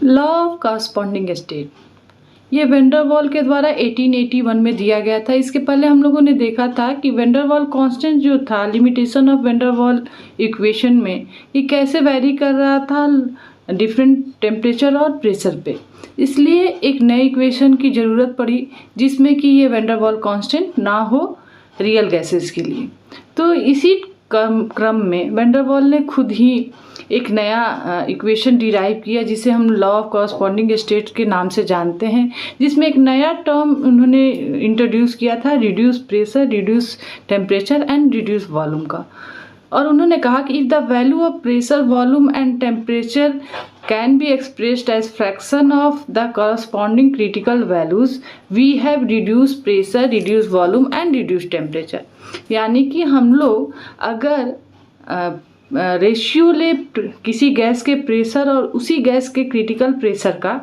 Law of corresponding state ये van der वाल के द्वारा 1881 में दिया गया था। इसके पहले हम लोगों ने देखा था कि वैन डर वाल कांस्टेंट जो था, लिमिटेशन ऑफ वैन डर वाल इक्वेशन में, ये कैसे वैरी कर रहा था डिफरेंट टेम्परेचर और प्रेशर पे। इसलिए एक नए इक्वेशन की ज़रूरत पड़ी जिसमें कि ये वैन डर वाल कांस्टेंट ना हो रियल गैसेस के लिए। तो इसी क्रम में वैन डर वाल ने खुद ही एक नया इक्वेशन डिराइव किया जिसे हम लॉ ऑफ कॉरस्पॉन्डिंग स्टेट के नाम से जानते हैं, जिसमें एक नया टर्म उन्होंने इंट्रोड्यूस किया था, reduce pressure, reduce temperature and reduce volume का। और उन्होंने कहा कि if the value of pressure, volume and temperature can be expressed as fraction of the corresponding critical values, we have reduce pressure, reduce volume and reduce temperature. यानी कि हम लोग अगर रेशियो ले किसी गैस के प्रेशर और उसी गैस के क्रिटिकल प्रेशर का,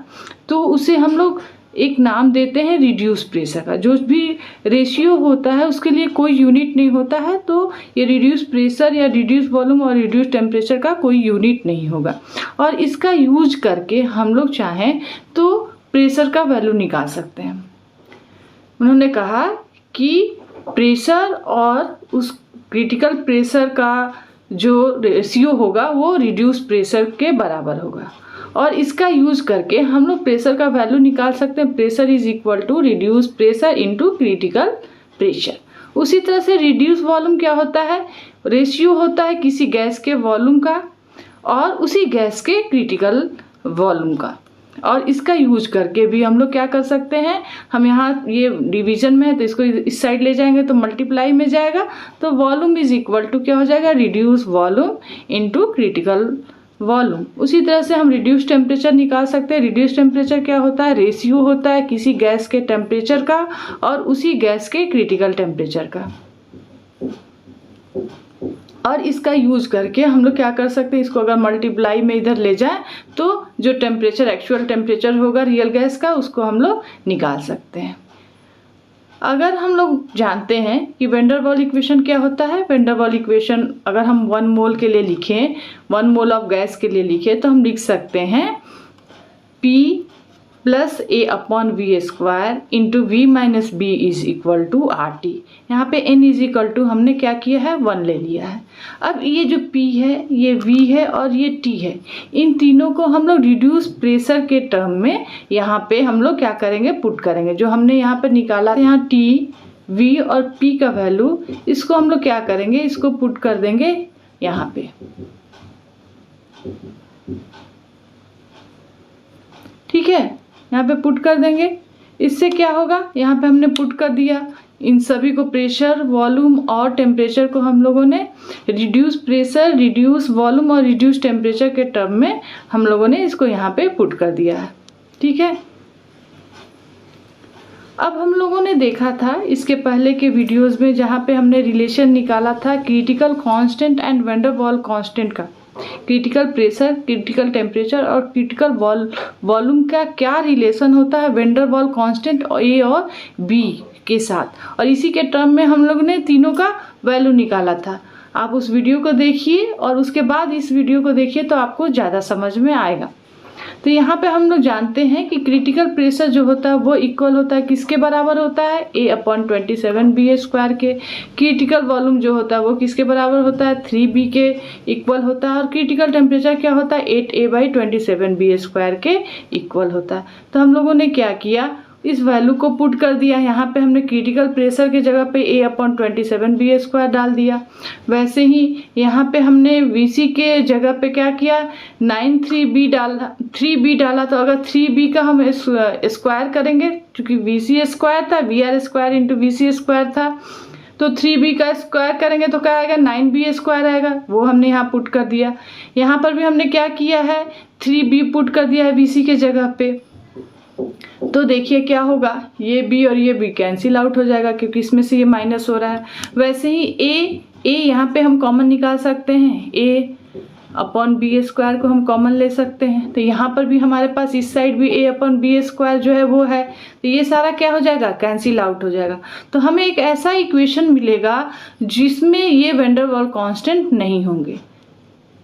तो उसे हम लोग एक नाम देते हैं रिड्यूस प्रेशर का। जो भी रेशियो होता है उसके लिए कोई यूनिट नहीं होता है, तो ये रिड्यूस प्रेशर या रिड्यूस वॉल्यूम और रिड्यूस टेम्परेचर का कोई यूनिट नहीं होगा। और इसका यूज करके हम लोग चाहें तो प्रेशर का वैल्यू निकाल सकते हैं। उन्होंने कहा कि प्रेशर और उस क्रिटिकल प्रेशर का जो रेशियो होगा वो रिड्यूस प्रेशर के बराबर होगा, और इसका यूज करके हम लोग प्रेशर का वैल्यू निकाल सकते हैं। Pressure is equal to reduce pressure into critical pressure. उसी तरह से रिड्यूस वॉल्यूम क्या होता है, रेशियो होता है किसी गैस के वॉल्यूम का और उसी गैस के क्रिटिकल वॉल्यूम का। और इसका यूज करके भी हम लोग क्या कर सकते हैं, हम यहाँ ये डिवीजन में है तो इसको इस साइड ले जाएंगे तो मल्टीप्लाई में जाएगा, तो वॉल्यूम इज इक्वल टू क्या हो जाएगा, reduce volume into critical volume. उसी तरह से हम रिड्यूस टेम्परेचर निकाल सकते हैं। रिड्यूस टेम्परेचर क्या होता है, रेशियो होता है किसी गैस के टेम्परेचर का और उसी गैस के क्रिटिकल टेम्परेचर का। और इसका यूज करके हम लोग क्या कर सकते हैं, इसको अगर मल्टीप्लाई में इधर ले जाएं तो जो टेम्परेचर, एक्चुअल टेम्परेचर होगा रियल गैस का, उसको हम लोग निकाल सकते हैं। अगर हम लोग जानते हैं कि वैन डर वाल इक्वेशन क्या होता है, वैन डर वाल इक्वेशन अगर हम 1 मोल के लिए लिखें, 1 मोल ऑफ गैस के लिए लिखें, तो हम लिख सकते हैं P plus A upon V square into V minus B is equal to RT। यहाँ पे N इज इक्वल टू हमने क्या किया है, 1 ले लिया है। अब ये जो P है, ये V है और ये T है, इन तीनों को हम लोग रिड्यूस प्रेशर के टर्म में यहाँ पे हम लोग क्या करेंगे, पुट करेंगे। जो हमने यहाँ पे निकाला, यहाँ T, V और P का वैल्यू, इसको हम लोग क्या करेंगे, इसको पुट कर देंगे यहाँ पे। ठीक है, यहाँ पे पुट कर देंगे। इससे क्या होगा, यहाँ पे हमने पुट कर दिया इन सभी को, प्रेशर, वॉल्यूम और टेम्परेचर को हम लोगों ने रिड्यूस प्रेशर, रिड्यूस वॉल्यूम और रिड्यूस टेम्परेचर के टर्म में हम लोगों ने इसको यहाँ पे पुट कर दिया है। ठीक है, अब हम लोगों ने देखा था इसके पहले के वीडियोस में, जहाँ पे हमने रिलेशन निकाला था critical constant and van der वाल कांस्टेंट का। क्रिटिकल प्रेशर, क्रिटिकल टेम्परेचर और क्रिटिकल वॉल्यूम का क्या रिलेशन होता है वैन डर वाल कांस्टेंट A और B के साथ, और इसी के टर्म में हम लोग ने तीनों का वैल्यू निकाला था। आप उस वीडियो को देखिए और उसके बाद इस वीडियो को देखिए तो आपको ज़्यादा समझ में आएगा। तो यहाँ पे हम लोग जानते हैं कि क्रिटिकल प्रेशर जो होता है वो इक्वल होता है किसके बराबर होता है, A अपॉन 27B स्क्वायर के। क्रिटिकल वॉल्यूम जो होता है वो किसके बराबर होता है, 3B के इक्वल होता है। और क्रिटिकल टेम्परेचर क्या होता है, 8A/27B स्क्वायर के इक्वल होता है। तो हम लोगों ने क्या किया, इस वैल्यू को पुट कर दिया। यहाँ पे हमने क्रिटिकल प्रेशर की जगह पे A अपॉन 27B स्क्वायर डाल दिया। वैसे ही यहाँ पे हमने VC के जगह पे क्या किया, 9 3B डाला। तो अगर 3B का हम स्क्वायर करेंगे, क्योंकि VC स्क्वायर था, VR square into VC square था, तो 3B का स्क्वायर करेंगे तो क्या आएगा, 9B स्क्वायर आएगा। वो हमने यहाँ पुट कर दिया। यहाँ पर भी हमने क्या किया है, 3B पुट कर दिया है VC के जगह पे। तो देखिए क्या होगा, ये B और ये B कैंसिल आउट हो जाएगा क्योंकि इसमें से ये माइनस हो रहा है। वैसे ही A यहाँ पे हम कॉमन निकाल सकते हैं, A अपॉन B स्क्वायर को हम कॉमन ले सकते हैं। तो यहाँ पर भी हमारे पास इस साइड भी A अपॉन B स्क्वायर जो है वो है, तो ये सारा क्या हो जाएगा, कैंसिल आउट हो जाएगा। तो हमें एक ऐसा इक्वेशन मिलेगा जिसमें ये वैन डर वाल कांस्टेंट नहीं होंगे।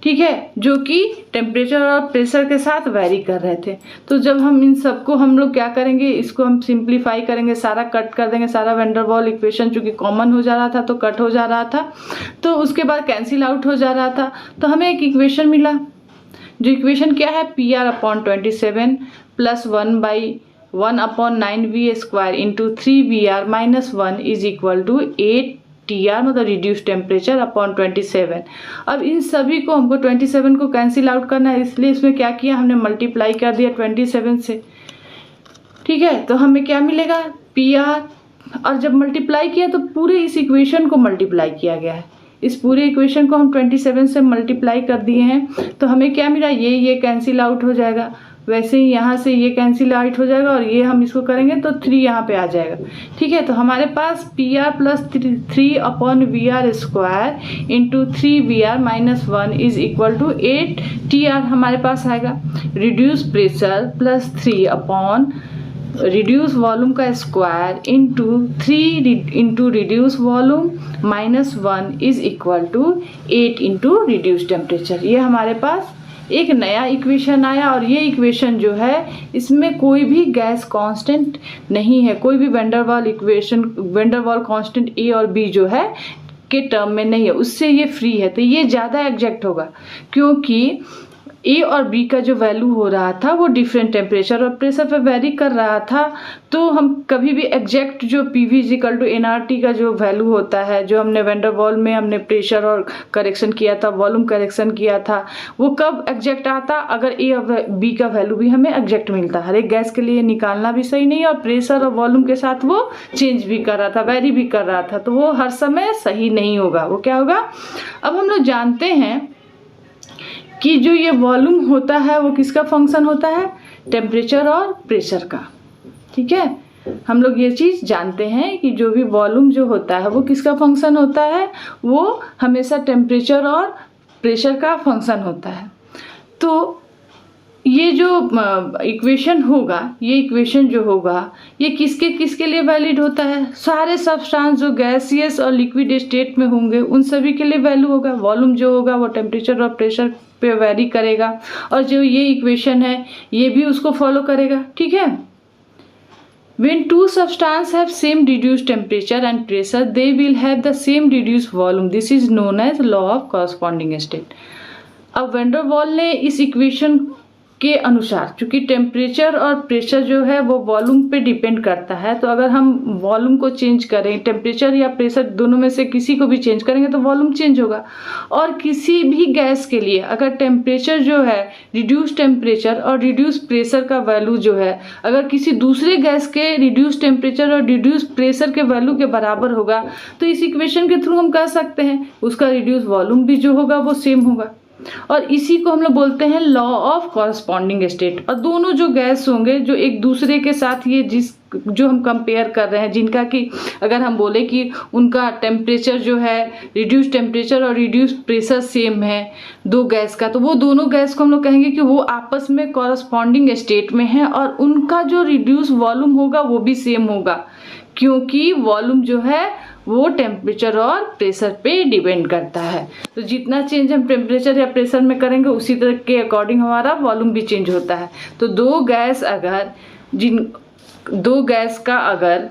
ठीक है, जो कि टेम्परेचर और प्रेशर के साथ वेरी कर रहे थे। तो जब हम इन सबको हम लोग क्या करेंगे, इसको हम सिंप्लीफाई करेंगे, सारा कट कर देंगे, सारा वैन डर वाल इक्वेशन चूँकि कॉमन हो जा रहा था तो कट हो जा रहा था, तो उसके बाद कैंसिल आउट हो जा रहा था। तो हमें एक इक्वेशन मिला, जो इक्वेशन क्या है, PR/27 plus 1/1/9V² into 3VR minus 1 is equal to 8TR, मतलब रिड्यूस टेम्परेचर अपॉन 27। अब इन सभी को हमको 27 को कैंसिल आउट करना है, इसलिए इसमें क्या किया, हमने मल्टीप्लाई कर दिया 27 से। ठीक है, तो हमें क्या मिलेगा, PR, और जब मल्टीप्लाई किया तो पूरे इस इक्वेशन को मल्टीप्लाई किया गया है, इस पूरे इक्वेशन को हम 27 से मल्टीप्लाई कर दिए हैं। तो हमें क्या मिला, ये कैंसिल आउट हो जाएगा, वैसे ही यहाँ से ये कैंसिल आउट हो जाएगा, और ये हम इसको करेंगे तो 3 यहाँ पे आ जाएगा। ठीक है, तो हमारे पास PR plus 3/VR² into 3VR minus 1 is equal to 8TR हमारे पास आएगा। Reduce pressure plus 3 upon reduce volume का square into 3 into reduce volume minus 1 is equal to 8 into reduce temperature. ये हमारे पास एक नया इक्वेशन आया, और ये इक्वेशन जो है इसमें कोई भी गैस कांस्टेंट नहीं है, कोई भी वैन डर वाल इक्वेशन, वैन डर वाल कांस्टेंट A और B जो है के टर्म में नहीं है, उससे ये फ्री है। तो ये ज़्यादा एग्जैक्ट होगा, क्योंकि A और B का जो वैल्यू हो रहा था वो डिफरेंट टेम्परेचर और प्रेशर पे वेरी कर रहा था। तो हम कभी भी एग्जैक्ट जो PV = nRT का जो वैल्यू होता है, जो हमने वैन डर वाल में हमने प्रेशर और करेक्शन किया था, वॉल्यूम करेक्शन किया था, वो कब एग्जैक्ट आता, अगर A और B का वैल्यू भी हमें एग्जैक्ट मिलता। हर एक गैस के लिए निकालना भी सही नहीं है, और प्रेशर और वॉल्यूम के साथ वो चेंज भी कर रहा था, वेरी भी कर रहा था, तो वो हर समय सही नहीं होगा। वो क्या होगा, अब हम लोग जानते हैं कि जो ये वॉल्यूम होता है वो किसका फंक्शन होता है, टेम्परेचर और प्रेशर का। ठीक है, हम लोग ये चीज़ जानते हैं कि जो भी वॉल्यूम जो होता है वो किसका फंक्शन होता है, वो हमेशा टेम्परेचर और प्रेशर का फंक्शन होता है। तो ये जो इक्वेशन होगा, ये इक्वेशन जो होगा, ये किसके किसके लिए वैलिड होता है, सारे सब्सटेंस जो गैसियस और लिक्विड स्टेट में होंगे उन सभी के लिए वैल्यू होगा। वॉल्यूम जो होगा वो टेम्परेचर और प्रेशर पे वेरी करेगा, और जो ये इक्वेशन है ये भी उसको फॉलो करेगा। ठीक है, when two substances have same reduced temperature and pressure they will have the same reduced volume, this is known as law of corresponding state। अब वैन डर वाल ने इस इक्वेशन के अनुसार, चूंकि टेम्परेचर और प्रेशर जो है वो वॉल्यूम पे डिपेंड करता है, तो अगर हम वॉल्यूम को चेंज करें, टेम्परेचर या प्रेशर दोनों में से किसी को भी चेंज करेंगे तो वॉल्यूम चेंज होगा। और किसी भी गैस के लिए अगर टेम्परेचर जो है, रिड्यूस टेम्परेचर और रिड्यूस प्रेशर का वैल्यू जो है, अगर किसी दूसरे गैस के रिड्यूस टेम्परेचर और रिड्यूस प्रेशर के वैल्यू के बराबर होगा, तो इस इक्वेशन के थ्रू हम कह सकते हैं उसका रिड्यूस वॉल्यूम भी जो होगा वो सेम होगा। और इसी को हम लोग बोलते हैं लॉ ऑफ कॉरस्पॉन्डिंग स्टेट। और दोनों जो गैस होंगे जो एक दूसरे के साथ, ये जो हम कंपेयर कर रहे हैं, जिनका कि अगर हम बोले कि उनका टेम्परेचर जो है, रिड्यूस टेम्परेचर और रिड्यूस प्रेशर सेम है दो गैस का, तो वो दोनों गैस को हम लोग कहेंगे कि वो आपस में कॉरस्पॉन्डिंग स्टेट में है, और उनका जो रिड्यूस वॉल्यूम होगा वो भी सेम होगा, क्योंकि वॉल्यूम जो है वो टेम्परेचर और प्रेशर पे डिपेंड करता है। तो जितना चेंज हम टेम्परेचर या प्रेशर में करेंगे उसी तरह के अकॉर्डिंग हमारा वॉल्यूम भी चेंज होता है। तो दो गैस का अगर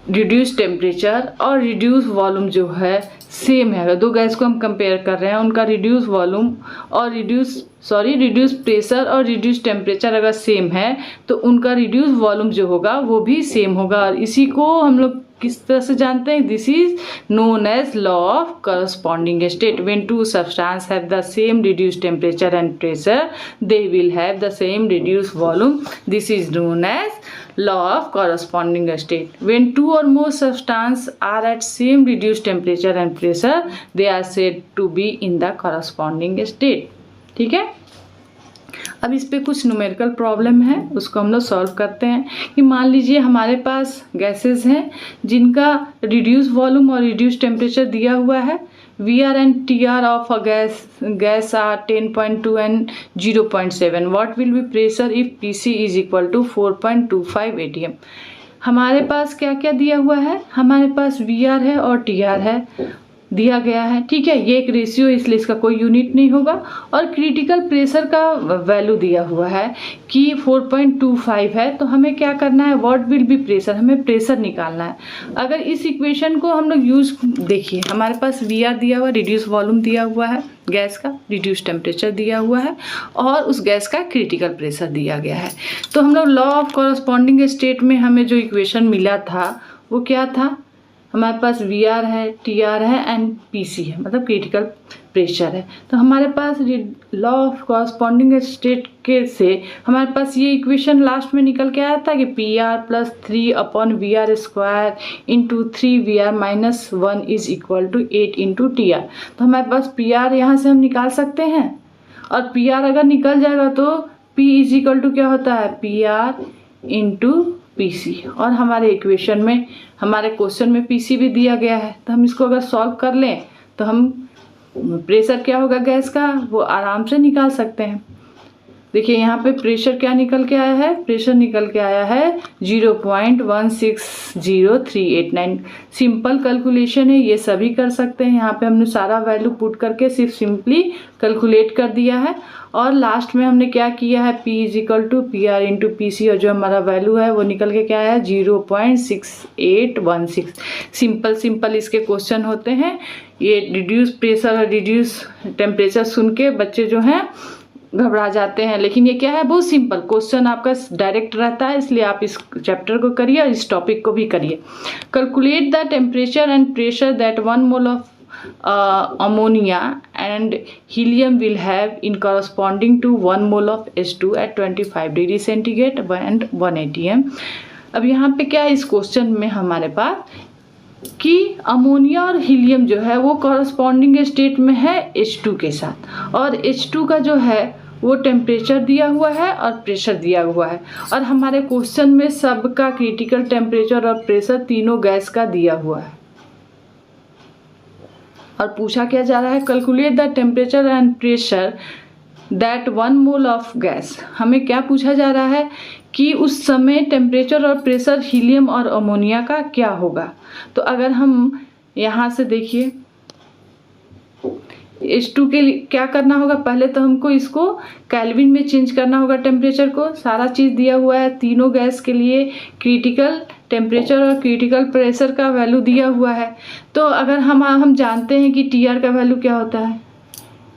रिड्यूस टेम्परेचर और रिड्यूस वॉल्यूम जो है सेम है, अगर दो गैस को हम कंपेयर कर रहे हैं, उनका रिड्यूस वॉल्यूम और रिड्यूस प्रेशर और रिड्यूस टेम्परेचर अगर सेम है, तो उनका रिड्यूस वॉल्यूम जो होगा वो भी सेम होगा। और इसी को हम लोग किस तरह से जानते हैं, this is known as law of corresponding state. When two substance have the same reduce temperature and pressure they will have the same reduce volume, this is known as law of corresponding state। when two or more substances are at same reduced temperature and pressure they are said to be in the corresponding state। ठीक है, अब इस पे कुछ numerical problem है, उसको हम लोग सॉल्व करते हैं। कि मान लीजिए हमारे पास गैसेस हैं जिनका रिड्यूस वॉल्यूम और रिड्यूस टेम्परेचर दिया हुआ है। VR and TR of a gas are 10.2 and 0.7. What will be pressure if PC is equal to 4.25 atm? हमारे पास क्या क्या दिया हुआ है, हमारे पास VR है और TR है, दिया गया है, ठीक है। ये एक रेशियो इसलिए इसका कोई यूनिट नहीं होगा। और क्रिटिकल प्रेशर का वैल्यू दिया हुआ है कि 4.25 है, तो हमें क्या करना है, व्हाट विल बी प्रेशर, हमें प्रेशर निकालना है। अगर इस इक्वेशन को हम लोग यूज़, देखिए हमारे पास VR दिया हुआ, रिड्यूस वॉल्यूम दिया हुआ है गैस का, रिड्यूस टेम्परेचर दिया हुआ है और उस गैस का क्रिटिकल प्रेशर दिया गया है। तो हम लोग लॉ ऑफ कॉरस्पॉन्डिंग स्टेट में हमें जो इक्वेशन मिला था वो क्या था, हमारे पास VR है, TR है एंड PC है, मतलब क्रिटिकल प्रेशर है। तो हमारे पास लॉ ऑफ कॉरस्पॉन्डिंग स्टेट के से हमारे पास ये इक्वेशन लास्ट में निकल के आया था कि PR + 3/VR² into 3VR - 1 is equal to 8 into TR। तो हमारे पास PR यहाँ से हम निकाल सकते हैं और PR अगर निकल जाएगा तो P इज इक्वल टू क्या होता है, PR इंटू PC। और हमारे इक्वेशन में, हमारे क्वेश्चन में PC भी दिया गया है, तो हम इसको अगर सॉल्व कर लें तो हम प्रेशर क्या होगा गैस का वो आराम से निकाल सकते हैं। देखिए यहाँ पे प्रेशर क्या निकल के आया है, प्रेशर निकल के आया है 0.160389। सिंपल कैलकुलेशन है, ये सभी कर सकते हैं। यहाँ पे हमने सारा वैल्यू पुट करके सिर्फ सिंपली कैलकुलेट कर दिया है और लास्ट में हमने क्या किया है, P = PR इंटू PC और जो हमारा वैल्यू है वो निकल के क्या है 0.6816। सिंपल इसके क्वेश्चन होते हैं। ये रिड्यूस प्रेशर और रिड्यूस टेम्परेचर सुन के बच्चे जो हैं घबरा जाते हैं, लेकिन ये क्या है, बहुत सिंपल क्वेश्चन आपका डायरेक्ट रहता है, इसलिए आप इस चैप्टर को करिए और इस टॉपिक को भी करिए। Calculate the temperature and pressure that 1 mole of ammonia and helium will have in corresponding to 1 mole of H2 at 25 degree centigrade and 180 m। अब यहाँ पे क्या है इस क्वेश्चन में हमारे पास कि अमोनिया और हीलियम जो है वो कॉरस्पॉन्डिंग स्टेट में है H2 के साथ, और H2 का जो है वो टेम्परेचर दिया हुआ है और प्रेशर दिया हुआ है। और हमारे क्वेश्चन में सबका क्रिटिकल टेम्परेचर और प्रेशर तीनों गैस का दिया हुआ है। और पूछा क्या जा रहा है, calculate the temperature and pressure that 1 mole of gas. हमें क्या पूछा जा रहा है कि उस समय टेम्परेचर और प्रेशर हीलियम और अमोनिया का क्या होगा। तो अगर हम यहाँ से देखिए H2 के लिए क्या करना होगा, पहले तो हमको इसको केल्विन में चेंज करना होगा टेम्परेचर को। सारा चीज़ दिया हुआ है, तीनों गैस के लिए क्रिटिकल टेम्परेचर और क्रिटिकल प्रेशर का वैल्यू दिया हुआ है। तो अगर हम जानते हैं कि TR का वैल्यू क्या होता है,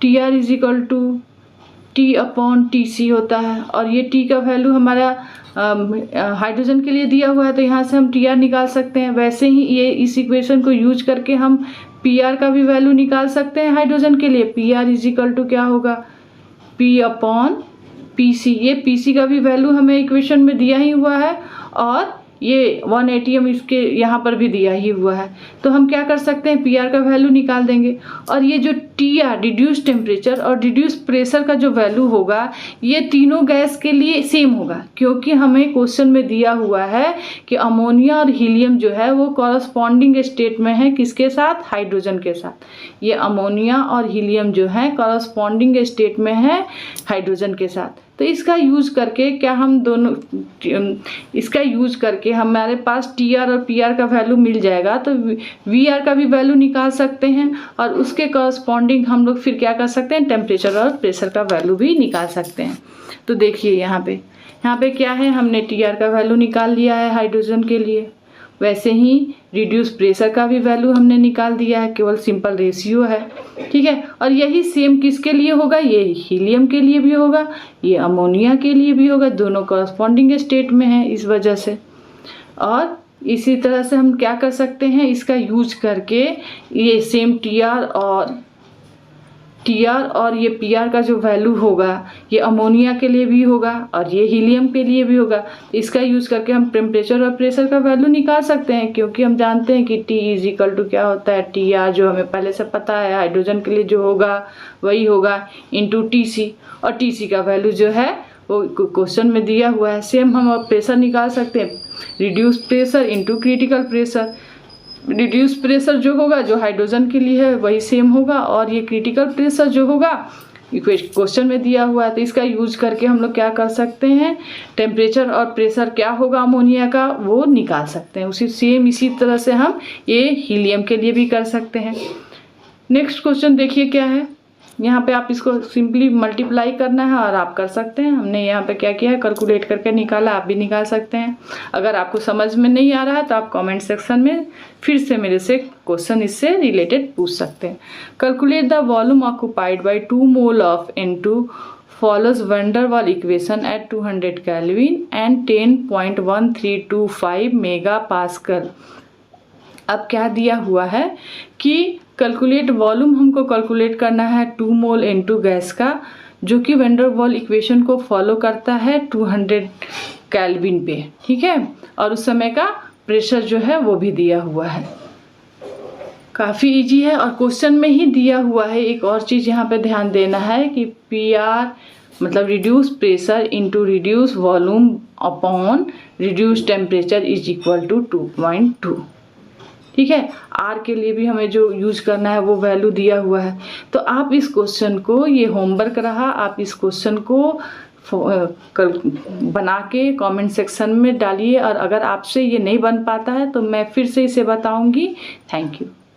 TR = T/TC होता है, और ये T का वैल्यू हमारा हाइड्रोजन के लिए दिया हुआ है, तो यहाँ से हम TR निकाल सकते हैं। वैसे ही ये इस इक्वेशन को यूज करके हम PR का भी वैल्यू निकाल सकते हैं हाइड्रोजन के लिए। PR = क्या होगा, P/PC। ये PC का भी वैल्यू हमें इक्वेशन में दिया ही हुआ है और ये 180 m इसके यहाँ पर भी दिया ही हुआ है। तो हम क्या कर सकते हैं, PR का वैल्यू निकाल देंगे। और ये जो TR रिड्यूस टेम्परेचर और रिड्यूस प्रेशर का जो वैल्यू होगा ये तीनों गैस के लिए सेम होगा, क्योंकि हमें क्वेश्चन में दिया हुआ है कि अमोनिया और हीलियम जो है वो कॉरस्पॉन्डिंग स्टेट में है किसके साथ, हाइड्रोजन के साथ। ये अमोनिया और हीलियम जो है कॉरस्पॉन्डिंग स्टेट में है हाइड्रोजन के साथ। तो इसका यूज करके क्या हम दोनों, इसका यूज करके हमारे पास TR और PR का वैल्यू मिल जाएगा, तो VR का भी वैल्यू निकाल सकते हैं और उसके कॉरस्पॉन्डिंग हम लोग फिर क्या कर सकते हैं, टेम्परेचर और प्रेशर का वैल्यू भी निकाल सकते हैं। तो देखिए यहाँ पे क्या है, हमने TR का वैल्यू निकाल लिया है हाइड्रोजन के लिए। वैसे ही रिड्यूस प्रेशर का भी वैल्यू हमने निकाल दिया है, केवल सिंपल रेशियो है, ठीक है। और यही सेम किसके लिए होगा, ये हीलियम के लिए भी होगा, ये अमोनिया के लिए भी होगा, दोनों कॉरस्पॉन्डिंग स्टेट में है इस वजह से। और इसी तरह से हम क्या कर सकते हैं, इसका यूज करके ये सेम TR और ये PR का जो वैल्यू होगा ये अमोनिया के लिए भी होगा और ये हीलियम के लिए भी होगा। इसका यूज़ करके हम टेम्परेचर और प्रेशर का वैल्यू निकाल सकते हैं, क्योंकि हम जानते हैं कि T = क्या होता है, TR जो हमें पहले से पता है हाइड्रोजन के लिए जो होगा वही होगा इंटू TC, और TC का वैल्यू जो है वो क्वेश्चन में दिया हुआ है। सेम हम अब प्रेशर निकाल सकते हैं, reduce pressure into critical pressure. Reduce pressure जो होगा जो हाइड्रोजन के लिए है वही सेम होगा, और ये क्रिटिकल प्रेशर जो होगा क्वेश्चन में दिया हुआ है। तो इसका यूज करके हम लोग क्या कर सकते हैं, टेम्परेचर और प्रेशर क्या होगा अमोनिया का वो निकाल सकते हैं। इसी तरह से हम ये हीलियम के लिए भी कर सकते हैं। नेक्स्ट क्वेश्चन देखिए क्या है। यहाँ पे आप इसको सिंपली मल्टीप्लाई करना है और आप कर सकते हैं। हमने यहाँ पे क्या किया है, कैलकुलेट करके निकाला, आप भी निकाल सकते हैं। अगर आपको समझ में नहीं आ रहा है तो आप कमेंट सेक्शन में फिर से मेरे से क्वेश्चन इससे रिलेटेड पूछ सकते हैं। Calculate the volume occupied by 2 mole of N2 follows van der Waal equation at 200 Kelvin and 10.1325 megapascal। अब क्या दिया हुआ है कि कैलकुलेट वॉल्यूम, हमको कैलकुलेट करना है 2 मोल N2 गैस का, जो कि वैन डर वाल इक्वेशन को फॉलो करता है 200 केल्विन पे, ठीक है। और उस समय का प्रेशर जो है वो भी दिया हुआ है। काफ़ी इजी है और क्वेश्चन में ही दिया हुआ है। एक और चीज़ यहाँ पे ध्यान देना है कि PR मतलब reduce pressure into reduce volume upon reduce temperature is equal to 2.2, ठीक है। R के लिए भी हमें जो यूज करना है वो वैल्यू दिया हुआ है। तो आप इस क्वेश्चन को, ये होमवर्क रहा, आप इस क्वेश्चन को बना के कमेंट सेक्शन में डालिए। और अगर आपसे ये नहीं बन पाता है तो मैं फिर से इसे बताऊंगी। Thank you.